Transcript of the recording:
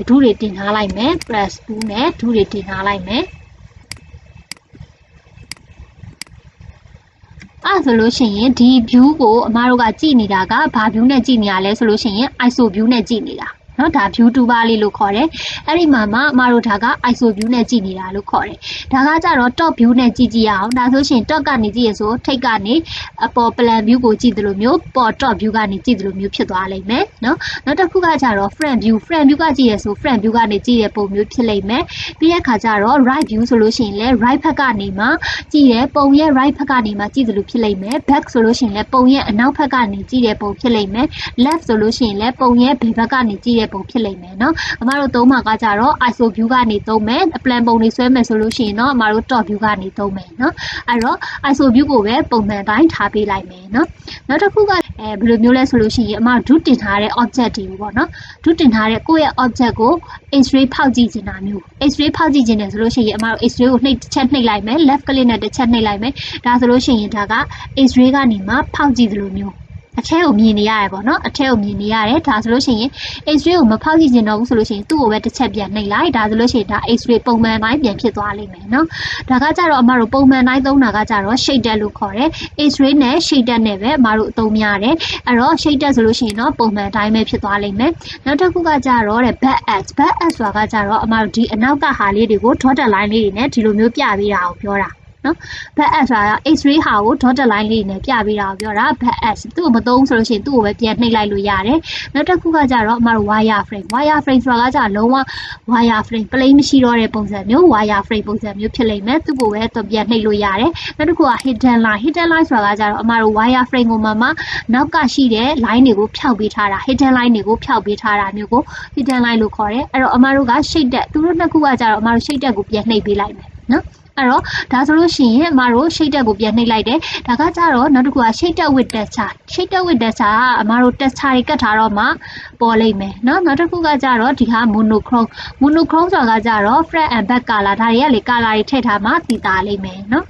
ဒူးတွေတင်ထားလိုက်မယ် press 2နဲ့ဒူးတွေတင်ထားလိုက်မယ်အဲ့ဆိုလို့ရှိရင်ဒီ view ကိုအမတို့ကကြည့်နေတာကဘာ view နဲ့ကြည့်နေရလဲဆိုလို့ရှိရင် ISO view နဲ့ကြည့်နေတာနော်ဒါ view toolbar လေးလို့ခေါ်တယ်အဲ့ဒီမှာမှအမတို့ဒါက ISO view နဲ့ကြည့်နေတာလို့ခေါ်တယ်ဒါကကြတော့ top view နဲ့ကြည့်ရအောင်ဒါဆိုရှင် top ကနေကြည့်ရဆိုထိတ်ကနေအပေါ် plan view ကိုကြည့်တယ်လို့မျိုးပေါ် top view ကနေကြည့်တယ်လို့မျိုးဖြစ်သွားလိမ့်မယ်နော်နောက်တစ်ခုကကြတော့ front view ကကြည့်ရဆို front view ကနေကြည့်ရပုံမျိုးဖြစ်လိမ့်မယ်ပြီးတဲ့အခါကျတော့ right view ဆိုလို့ရှိရင်လည်း right ဘက်ကနေမှကြည့်ရပုံရဲ့ right ဘက်ကနေမှကြည့်တယ်လို့ဖြစ်လိမ့်မယ် back ဆိုလို့ရှိရင်လည်းပုံရဲ့အနောက်ဘက်ကနေကြည့်တဲ့ပုံဖြစ်လိမ့်မယ် left ဆိုလို့ရှိရင်လည်းပုံရဲ့ဘယ်ဘက်ကနေကြည့်တဲ့ပုံဖြစ်လိမ့်မယ်နော်အမတို့သုံးမှာကကြတော့ ISO view ကနေသုံးမယ် plan ပုံတွေဆွဲမယ်ဆိုလို့ရှိရင်တော့အမတို့ top view ကနေသုံးမယ်နော်အဲ့တော့ ISO view ကိုပဲပုံမှန်တိုင်းထားပေးလိုက်မယ်နော်နောက်တစ်ခုကဘယ်လိုမျိုးလဲဆိုလို့ရှိရင်အမတို့ဒုတင်ထားတဲ့ object တွေပေါ့နော်ဒုတင်ထားတဲ့ကိုယ့်ရဲ့ object ကို X-ray ဖောက်ကြည့်နေတာမျိုး X-ray ဖောက်ကြည့်ခြင်းတယ်ဆိုလို့ရှိရင်အမတို့ X-ray ကိုတစ်ချက်နှိပ်လိုက်မယ် left click နဲ့တစ်ချက်နှိပ်လိုက်မယ်ဒါဆိုလို့ရှိရင်ဒါက X-ray ကနေမှဖောက်ကြည့်သလိုမျိုးအထဲကိုမြင်နေရတယ်ပေါ့နော်အထဲကိုမြင်နေရတယ်ဒါဆိုလို့ရှိရင် X-ray ကိုမဖောက်ကြည့်ချင်တော့ဘူးဆိုလို့ရှိရင်သူ့ကိုပဲတစ်ချက်ပြန်နှိပ်လိုက်ဒါဆိုလို့ရှိရင်ဒါ X-ray ပုံမှန်တိုင်းပြန်ဖြစ်သွားလိမ့်မယ်နော်ဒါကကြတော့အမတို့ပုံမှန်တိုင်းသုံးတာကကြတော့ shader လို့ခေါ်တယ် X-ray နဲ့ shader နဲ့ပဲအမတို့အသုံးများတယ်အဲ့တော့ shader ဆိုလို့ရှိရင်တော့ပုံမှန်တိုင်းပဲဖြစ်သွားလိမ့်မယ်နောက်တစ်ခုကကြတော့တဲ့ back edge ဆိုတာကကြတော့အမတို့ဒီအနောက်ကဟာလေးတွေကို dotted line လေးတွေနဲ့ဒီလိုမျိုးပြပေးတာကိုပြောတာနော် back edge ဆိုတာ X-ray ဟာကို dotted line လေးနဲ့ပြပေးတာကိုပြောတာ back edge သူ့ကိုမသုံးဆိုလို့ရှိရင်သူ့ကိုပဲပြန်နှိပ်လိုက်လို့ရတယ်နောက်တစ်ခုကကြတော့အမတို့ wire frame ဆိုတာကကြလုံးဝ wire frame plain မရှိတော့တဲ့ပုံစံမျိုး wire frame ပုံစံမျိုးဖြစ်လိမ့်မယ်သူ့ကိုပဲပြန်နှိပ်လို့ရတယ်နောက်တစ်ခုက hidden line ဆိုတာကကြတော့အမတို့ wire frame ကိုမှနောက်ကရှိတဲ့ line တွေကိုဖျောက်ပေးထားတာ hidden line တွေကိုဖျောက်ပေးထားတာမျိုးကို hidden line လို့ခေါ်တယ်အဲ့တော့အမတို့က shaded သူတို့နှစ်ခုကကြတော့အမတို့ shaded ကိုပြန်နှိပ်ပေးလိုက်မယ်နော်အဲ့တော့ဒါဆိုလို့ရှိရင်အမတို့ shaded ကိုပြန်နှိပ်လိုက်တယ်ဒါကကြတော့နောက်တစ်ခုက shaded with texture ကအမတို့ texture တွေကတ်ထားတော့မှပေါ်လိမ့်မယ်เนาะနောက်တစ်ခုကကြတော့ဒီဟာ monochrome ဆိုတာကကြတော့ front and back color ဒါတွေကလေ color တွေထည့်ထားမှသိတာလိမ့်မယ်เนาะ